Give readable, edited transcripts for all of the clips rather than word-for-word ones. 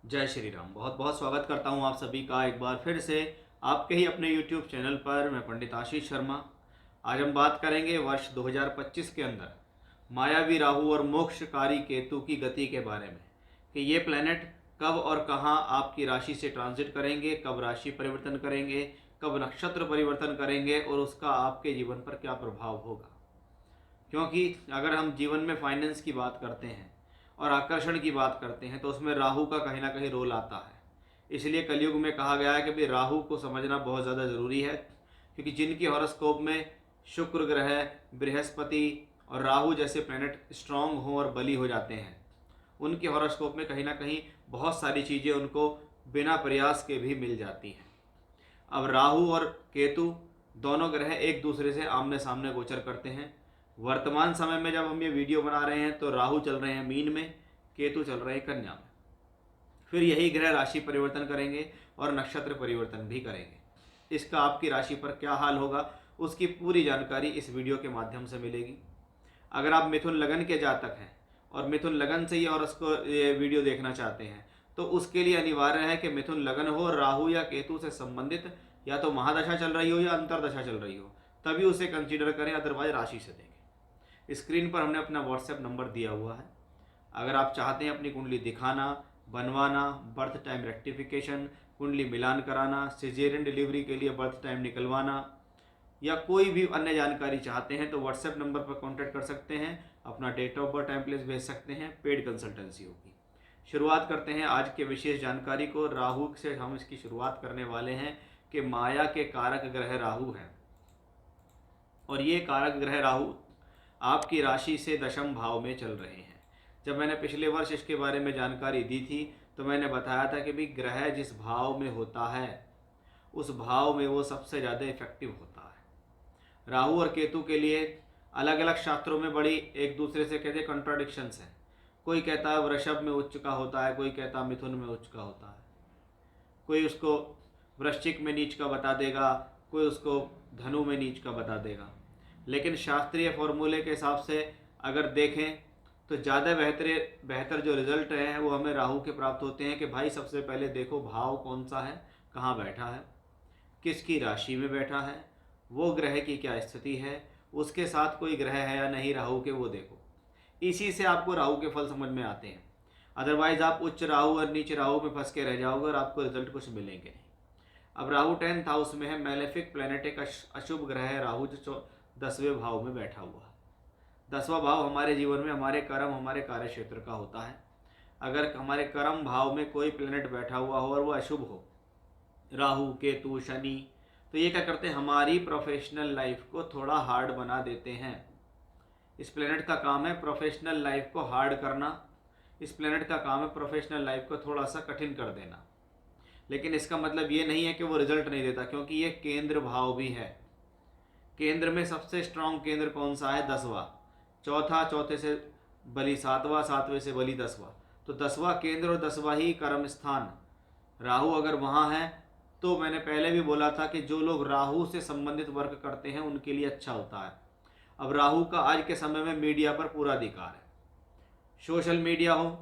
जय श्री राम। बहुत बहुत स्वागत करता हूं आप सभी का एक बार फिर से आपके ही अपने YouTube चैनल पर। मैं पंडित आशीष शर्मा। आज हम बात करेंगे वर्ष 2025 के अंदर मायावी राहु और मोक्षकारी केतु की गति के बारे में कि ये प्लैनेट कब और कहां आपकी राशि से ट्रांजिट करेंगे, कब राशि परिवर्तन करेंगे, कब नक्षत्र परिवर्तन करेंगे और उसका आपके जीवन पर क्या प्रभाव होगा। क्योंकि अगर हम जीवन में फाइनेंस की बात करते हैं और आकर्षण की बात करते हैं तो उसमें राहु का कहीं ना कहीं रोल आता है। इसलिए कलयुग में कहा गया है कि भाई राहु को समझना बहुत ज़्यादा ज़रूरी है, क्योंकि जिनकी हॉरोस्कोप में शुक्र ग्रह, बृहस्पति और राहु जैसे प्लैनेट स्ट्रांग हों और बली हो जाते हैं, उनके हॉरोस्कोप में कहीं ना कहीं बहुत सारी चीज़ें उनको बिना प्रयास के भी मिल जाती हैं। अब राहु और केतु दोनों ग्रह एक दूसरे से आमने सामने गोचर करते हैं। वर्तमान समय में जब हम ये वीडियो बना रहे हैं तो राहु चल रहे हैं मीन में, केतु चल रहे हैं कन्या में। फिर यही ग्रह राशि परिवर्तन करेंगे और नक्षत्र परिवर्तन भी करेंगे। इसका आपकी राशि पर क्या हाल होगा, उसकी पूरी जानकारी इस वीडियो के माध्यम से मिलेगी। अगर आप मिथुन लगन के जातक हैं और मिथुन लगन से ही और उसको ये वीडियो देखना चाहते हैं तो उसके लिए अनिवार्य है कि मिथुन लगन हो, राहु या केतु से संबंधित या तो महादशा चल रही हो या अंतरदशा चल रही हो, तभी उसे कंसीडर करें, अदरवाइज राशि से देखें। स्क्रीन पर हमने अपना व्हाट्सएप नंबर दिया हुआ है। अगर आप चाहते हैं अपनी कुंडली दिखाना, बनवाना, बर्थ टाइम रेक्टिफिकेशन, कुंडली मिलान कराना, सिजेरियन डिलीवरी के लिए बर्थ टाइम निकलवाना या कोई भी अन्य जानकारी चाहते हैं तो व्हाट्सएप नंबर पर कांटेक्ट कर सकते हैं। अपना date of birth, time, place भेज सकते हैं। पेड कंसल्टेंसी होगी। शुरुआत करते हैं आज के विशेष जानकारी को। राहु से हम इसकी शुरुआत करने वाले हैं कि माया के कारक ग्रह राहु है और ये कारक ग्रह राहु आपकी राशि से दशम भाव में चल रहे हैं। जब मैंने पिछले वर्ष इसके बारे में जानकारी दी थी तो मैंने बताया था कि भी ग्रह जिस भाव में होता है उस भाव में वो सबसे ज़्यादा इफेक्टिव होता है। राहु और केतु के लिए अलग अलग शास्त्रों में बड़ी एक दूसरे से कहते कॉन्ट्राडिक्शंस हैं। कोई कहता है वृषभ में उच्च का होता है, कोई कहता है मिथुन में उच्च का होता है, कोई उसको वृश्चिक में नीच का बता देगा, कोई उसको धनु में नीच का बता देगा। लेकिन शास्त्रीय फॉर्मूले के हिसाब से अगर देखें तो ज़्यादा बेहतर जो रिजल्ट हैं वो हमें राहु के प्राप्त होते हैं कि भाई सबसे पहले देखो भाव कौन सा है, कहाँ बैठा है, किसकी राशि में बैठा है, वो ग्रह की क्या स्थिति है, उसके साथ कोई ग्रह है या नहीं राहु के, वो देखो। इसी से आपको राहु के फल समझ में आते हैं। अदरवाइज आप उच्च राहु और नीच राहु में फंस के रह जाओगे और आपको रिजल्ट कुछ मिलेंगे नहीं। अब राहु 10th हाउस में है, मैलेफिक प्लैनेट, एक अशुभ ग्रह है राहु, जो 10वें भाव में बैठा हुआ है। 10वां भाव हमारे जीवन में हमारे कर्म, हमारे कार्य क्षेत्र का होता है। अगर हमारे कर्म भाव में कोई प्लैनेट बैठा हुआ हो और वो अशुभ हो, राहु, केतु, शनि, तो ये क्या करते हैं, हमारी प्रोफेशनल लाइफ को थोड़ा हार्ड बना देते हैं। इस प्लेनेट का काम है प्रोफेशनल लाइफ को हार्ड करना। इस प्लेनेट का काम है प्रोफेशनल लाइफ को थोड़ा सा कठिन कर देना। लेकिन इसका मतलब ये नहीं है कि वो रिजल्ट नहीं देता, क्योंकि ये केंद्र भाव भी है। केंद्र में सबसे स्ट्रांग केंद्र कौन सा है? 10वां। चौथा, चौथे से बलि 7वां, 7वें से बलि 10वां। तो 10वां केंद्र और 10वां ही कर्म स्थान। राहु अगर वहाँ है तो मैंने पहले भी बोला था कि जो लोग राहु से संबंधित वर्क करते हैं उनके लिए अच्छा होता है। अब राहु का आज के समय में मीडिया पर पूरा अधिकार है। सोशल मीडिया हो,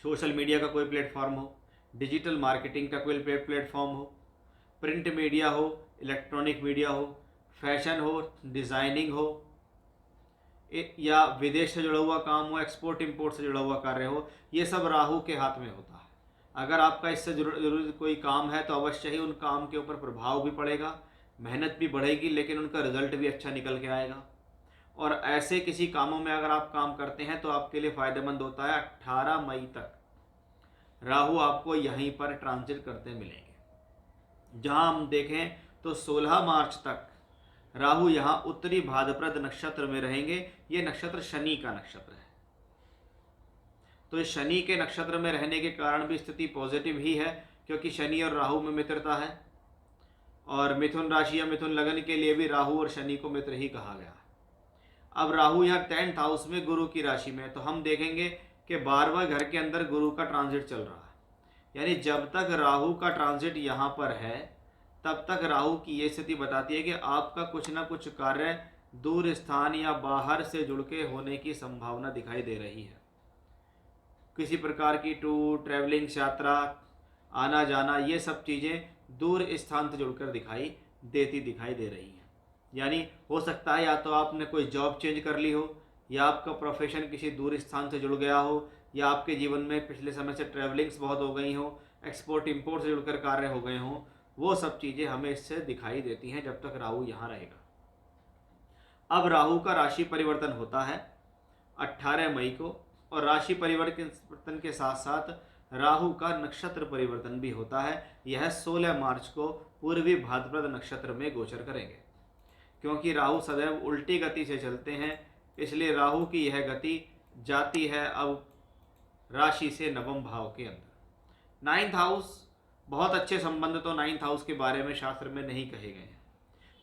सोशल मीडिया का कोई प्लेटफॉर्म हो, डिजिटल मार्केटिंग का कोई प्लेटफॉर्म हो, प्रिंट मीडिया हो, इलेक्ट्रॉनिक मीडिया हो, फैशन हो, डिज़ाइनिंग हो, या विदेश से जुड़ा हुआ काम हो, एक्सपोर्ट इंपोर्ट से जुड़ा हुआ कार्य हो, ये सब राहु के हाथ में होता है। अगर आपका इससे जरूरी कोई काम है तो अवश्य ही उन काम के ऊपर प्रभाव भी पड़ेगा, मेहनत भी बढ़ेगी, लेकिन उनका रिजल्ट भी अच्छा निकल के आएगा। और ऐसे किसी कामों में अगर आप काम करते हैं तो आपके लिए फ़ायदेमंद होता है। 18 मई तक राहु आपको यहीं पर ट्रांजिट करते मिलेंगे। जहां हम देखें तो 16 मार्च तक राहु यहाँ उत्तरी भाद्रपद नक्षत्र में रहेंगे। ये नक्षत्र शनि का नक्षत्र है, तो इस शनि के नक्षत्र में रहने के कारण भी स्थिति पॉजिटिव ही है, क्योंकि शनि और राहु में मित्रता है। और मिथुन राशि या मिथुन लगन के लिए भी राहु और शनि को मित्र ही कहा गया है। अब राहु यहाँ 10th हाउस में गुरु की राशि में है, तो हम देखेंगे कि 12वां घर के अंदर गुरु का ट्रांजिट चल रहा है। यानी जब तक राहु का ट्रांजिट यहाँ पर है तब तक राहु की ये स्थिति बताती है कि आपका कुछ ना कुछ कार्य दूर स्थान या बाहर से जुड़ के होने की संभावना दिखाई दे रही है। किसी प्रकार की टूर, ट्रैवलिंग, यात्रा, आना जाना, ये सब चीज़ें दूर स्थान से जुड़कर दिखाई दे रही हैं। यानी हो सकता है या तो आपने कोई जॉब चेंज कर ली हो, या आपका प्रोफेशन किसी दूर स्थान से जुड़ गया हो, या आपके जीवन में पिछले समय से ट्रैवलिंग्स बहुत हो गई हो, एक्सपोर्ट इंपोर्ट से जुड़कर कार्य हो गए हों, वो सब चीज़ें हमें इससे दिखाई देती हैं जब तक राहु यहाँ रहेगा। अब राहु का राशि परिवर्तन होता है 18 मई को, और राशि परिवर्तन के साथ साथ राहु का नक्षत्र परिवर्तन भी होता है। यह 16 मार्च को पूर्वी भाद्रपद नक्षत्र में गोचर करेंगे। क्योंकि राहु सदैव उल्टी गति से चलते हैं, इसलिए राहु की यह गति जाती है अब राशि से नवम भाव के अंदर। नाइन्थ हाउस, बहुत अच्छे संबंध तो नाइन्थ हाउस के बारे में शास्त्र में नहीं कहे गए हैं,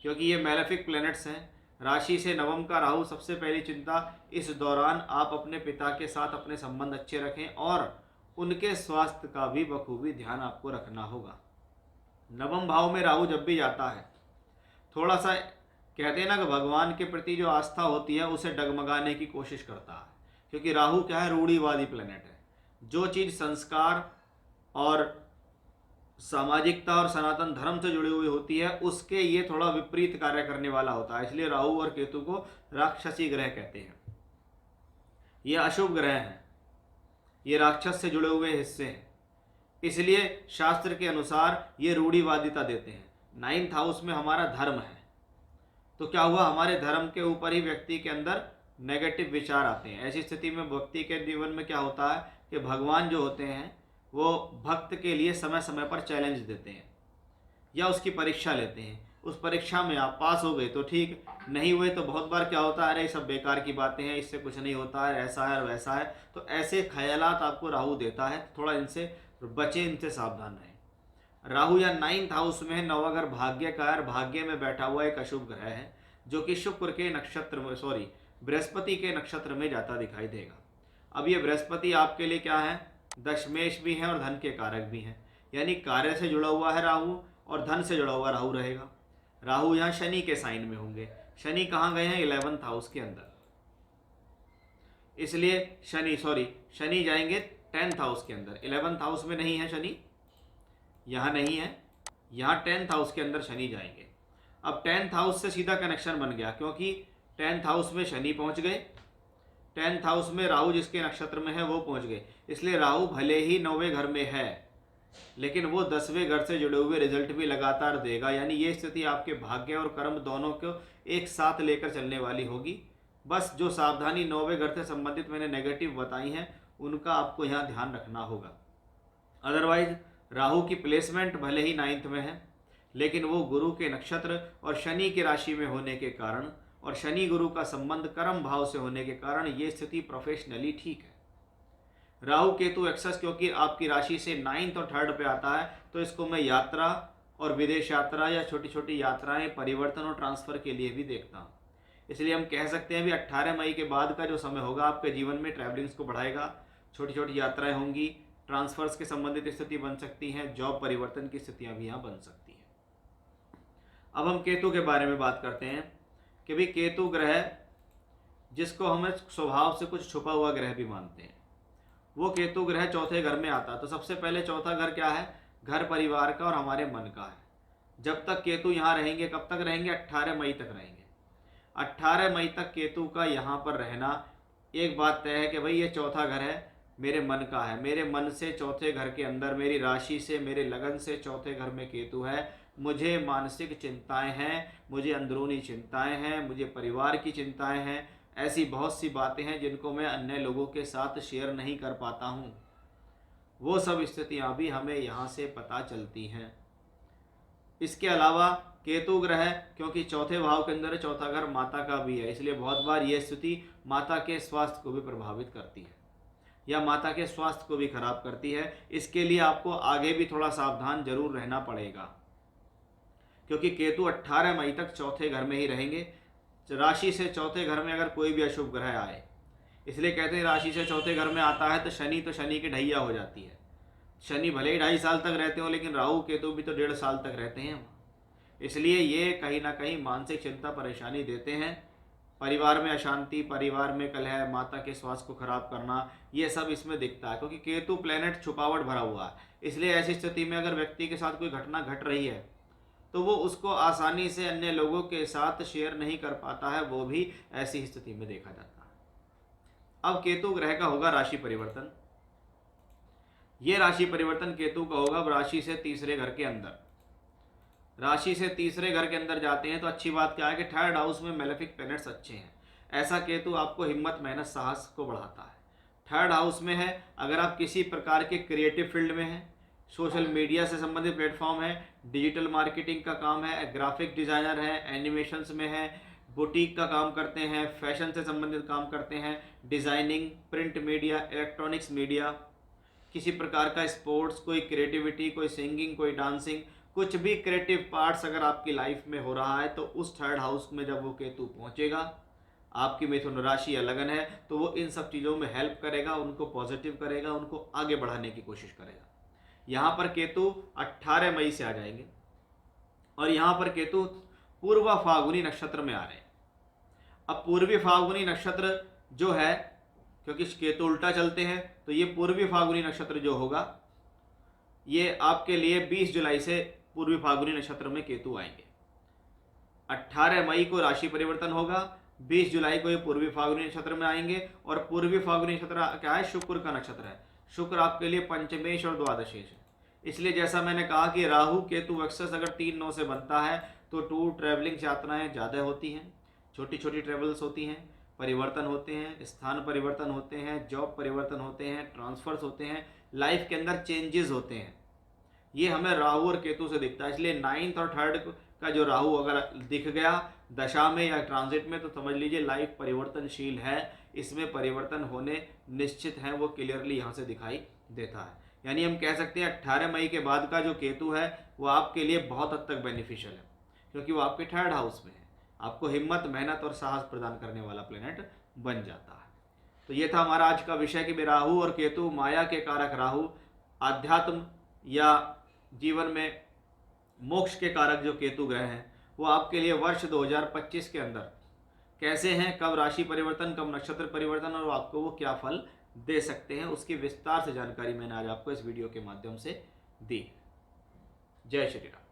क्योंकि ये मैलेफिक प्लैनेट्स हैं। राशि से नवम का राहु, सबसे पहली चिंता इस दौरान आप अपने पिता के साथ अपने संबंध अच्छे रखें और उनके स्वास्थ्य का भी बखूबी ध्यान आपको रखना होगा। नवम भाव में राहु जब भी जाता है, थोड़ा सा कहते हैं ना कि भगवान के प्रति जो आस्था होती है उसे डगमगाने की कोशिश करता है, क्योंकि राहु क्या है, रूढ़िवादी प्लैनेट है। जो चीज़ संस्कार और सामाजिकता और सनातन धर्म से जुड़ी हुई होती है उसके ये थोड़ा विपरीत कार्य करने वाला होता है। इसलिए राहु और केतु को राक्षसी ग्रह कहते हैं। ये अशुभ ग्रह हैं, ये राक्षस से जुड़े हुए हिस्से हैं, इसलिए शास्त्र के अनुसार ये रूढ़िवादिता देते हैं। नाइन्थ हाउस में हमारा धर्म है, तो क्या हुआ, हमारे धर्म के ऊपर ही व्यक्ति के अंदर नेगेटिव विचार आते हैं। ऐसी स्थिति में व्यक्ति के जीवन में क्या होता है कि भगवान जो होते हैं वो भक्त के लिए समय समय पर चैलेंज देते हैं या उसकी परीक्षा लेते हैं। उस परीक्षा में आप पास हो गए तो ठीक, नहीं हुए तो बहुत बार क्या होता है, अरे सब बेकार की बातें हैं, इससे कुछ नहीं होता है, ऐसा है और वैसा है। तो ऐसे ख्यालात आपको राहु देता है, थोड़ा इनसे बचें, इनसे सावधान रहें। राहु या नाइन्थ हाउस में नौवां घर भाग्य का है, भाग्य में बैठा हुआ एक अशुभ ग्रह है जो कि शुक्र के नक्षत्र में बृहस्पति के नक्षत्र में जाता दिखाई देगा। अब ये बृहस्पति आपके लिए क्या है, दशमेश भी है और धन के कारक भी हैं, यानी कार्य से जुड़ा हुआ है राहु और धन से जुड़ा हुआ राहु रहेगा। राहु यहाँ शनि के साइन में होंगे। शनि कहाँ गए हैं, 11th हाउस के अंदर, इसलिए शनि जाएंगे 10th हाउस के अंदर। 11th हाउस में नहीं है शनि, यहाँ नहीं है, यहाँ 10th हाउस के अंदर शनि जाएंगे। अब 10th हाउस से सीधा कनेक्शन बन गया, क्योंकि 10th हाउस में शनि पहुँच गए, 10th हाउस में राहु जिसके नक्षत्र में है वो पहुंच गए। इसलिए राहु भले ही 9वें घर में है, लेकिन वो 10वें घर से जुड़े हुए रिजल्ट भी लगातार देगा। यानी ये स्थिति आपके भाग्य और कर्म दोनों को एक साथ लेकर चलने वाली होगी। बस जो सावधानी 9वें घर से संबंधित मैंने नेगेटिव बताई हैं उनका आपको यहाँ ध्यान रखना होगा। अदरवाइज राहु की प्लेसमेंट भले ही 9th में है, लेकिन वो गुरु के नक्षत्र और शनि की राशि में होने के कारण, और शनि गुरु का संबंध कर्म भाव से होने के कारण ये स्थिति प्रोफेशनली ठीक है। राहु केतु एक्सेस क्योंकि आपकी राशि से 9th और 3rd पे आता है, तो इसको मैं यात्रा और विदेश यात्रा या छोटी छोटी यात्राएं, परिवर्तन और ट्रांसफ़र के लिए भी देखता हूँ। इसलिए हम कह सकते हैं भी 18 मई के बाद का जो समय होगा आपके जीवन में ट्रैवलिंग्स को बढ़ाएगा, छोटी छोटी यात्राएं होंगी, ट्रांसफर्स के संबंधित स्थिति बन सकती हैं, जॉब परिवर्तन की स्थितियाँ भी यहाँ बन सकती हैं। अब हम केतु के बारे में बात करते हैं कि भाई केतु ग्रह, जिसको हमें स्वभाव से कुछ छुपा हुआ ग्रह भी मानते हैं, वो केतु ग्रह 4थे घर में आता है। तो सबसे पहले 4था घर क्या है, घर परिवार का और हमारे मन का है। जब तक केतु यहाँ रहेंगे, कब तक रहेंगे, 18 मई तक रहेंगे। 18 मई तक केतु का यहाँ पर रहना, एक बात तय है कि भाई ये 4था घर है, मेरे मन का है, मेरे मन से 4थे घर के अंदर, मेरी राशि से, मेरे लगन से 4थे घर में केतु है। मुझे मानसिक चिंताएं हैं, मुझे अंदरूनी चिंताएं हैं, मुझे परिवार की चिंताएं हैं, ऐसी बहुत सी बातें हैं जिनको मैं अन्य लोगों के साथ शेयर नहीं कर पाता हूँ। वो सब स्थितियाँ भी हमें यहाँ से पता चलती हैं। इसके अलावा केतु ग्रह क्योंकि 4थे भाव के अंदर 4था घर माता का भी है, इसलिए बहुत बार ये स्थिति माता के स्वास्थ्य को भी प्रभावित करती है या माता के स्वास्थ्य को भी खराब करती है। इसके लिए आपको आगे भी थोड़ा सावधान जरूर रहना पड़ेगा, क्योंकि केतु 18 मई तक 4थे घर में ही रहेंगे। राशि से 4थे घर में अगर कोई भी अशुभ ग्रह आए, इसलिए कहते हैं राशि से 4थे घर में आता है तो शनि की ढैया हो जाती है। शनि भले ही 2.5 साल तक रहते हो, लेकिन राहु केतु भी तो 1.5 साल तक रहते हैं। इसलिए ये कहीं ना कहीं मानसिक चिंता परेशानी देते हैं। परिवार में अशांति, परिवार में कलह, माता के स्वास्थ्य को खराब करना, ये सब इसमें दिखता है, क्योंकि केतु प्लेनेट छुपावट भरा हुआ है। इसलिए ऐसी स्थिति में अगर व्यक्ति के साथ कोई घटना घट रही है तो वो उसको आसानी से अन्य लोगों के साथ शेयर नहीं कर पाता है, वो भी ऐसी स्थिति में देखा जाता है। अब केतु ग्रह का होगा राशि परिवर्तन। ये राशि परिवर्तन केतु का होगा राशि से तीसरे घर के अंदर। राशि से तीसरे घर के अंदर जाते हैं तो अच्छी बात क्या है कि थर्ड हाउस में मेलेफिक प्लैनेट्स अच्छे हैं। ऐसा केतु आपको हिम्मत, मेहनत, साहस को बढ़ाता है। थर्ड हाउस में है, अगर आप किसी प्रकार के क्रिएटिव फील्ड में हैं, सोशल मीडिया से संबंधित प्लेटफॉर्म है, डिजिटल मार्केटिंग का काम है, ग्राफिक डिज़ाइनर है, एनिमेशंस में है, बुटीक का काम करते हैं, फैशन से संबंधित काम करते हैं, designing, print media, electronics media, किसी प्रकार का स्पोर्ट्स, कोई क्रिएटिविटी, कोई सिंगिंग, कोई डांसिंग, कुछ भी क्रिएटिव पार्ट्स अगर आपकी लाइफ में हो रहा है तो उस थर्ड हाउस में जब वो केतु पहुंचेगा, आपकी मिथुन राशि या लगन है, तो वो इन सब चीज़ों में हेल्प करेगा, उनको पॉजिटिव करेगा, उनको आगे बढ़ाने की कोशिश करेगा। यहाँ पर केतु 18 मई से आ जाएंगे और यहाँ पर केतु पूर्वा फाल्गुनी नक्षत्र में आ रहे हैं। अब पूर्वी फाल्गुनी नक्षत्र जो है, क्योंकि केतु उल्टा चलते हैं, तो ये पूर्वी फाल्गुनी नक्षत्र जो होगा ये आपके लिए 20 जुलाई से पूर्वी फाल्गुनी नक्षत्र में केतु आएंगे। 18 मई को राशि परिवर्तन होगा, 20 जुलाई को ये पूर्वी फाल्गुनी नक्षत्र में आएंगे। और पूर्वी फाल्गुनी नक्षत्र क्या है? शुक्र का नक्षत्र है। शुक्र आपके लिए पंचमेश और द्वादशेश है। इसलिए जैसा मैंने कहा कि राहु केतु एक्सेस अगर 3-9 से बनता है तो टूर, ट्रैवलिंग, यात्राएं ज़्यादा होती हैं, छोटी छोटी ट्रेवल्स होती हैं, परिवर्तन होते हैं, स्थान परिवर्तन होते हैं, जॉब परिवर्तन होते हैं, ट्रांसफर्स होते हैं, लाइफ के अंदर चेंजेस होते हैं। ये हमें राहु और केतु से दिखता है। इसलिए 9th और 3rd का जो राहु अगर दिख गया दशा में या ट्रांजिट में, तो समझ लीजिए लाइफ परिवर्तनशील है, इसमें परिवर्तन होने निश्चित हैं, वो क्लियरली यहाँ से दिखाई देता है। यानी हम कह सकते हैं 18 मई के बाद का जो केतु है वो आपके लिए बहुत हद तक बेनिफिशियल है, क्योंकि वो आपके 3rd हाउस में है, आपको हिम्मत, मेहनत और साहस प्रदान करने वाला प्लेनेट बन जाता है। तो ये था हमारा आज का विषय कि राहु और केतु, माया के कारक राहु, आध्यात्म या जीवन में मोक्ष के कारक जो केतु ग्रह हैं, वो आपके लिए वर्ष 2025 के अंदर कैसे हैं, कब राशि परिवर्तन, कब नक्षत्र परिवर्तन, और आपको वो क्या फल दे सकते हैं, उसकी विस्तार से जानकारी मैंने आज आपको इस वीडियो के माध्यम से दी। जय श्री राम।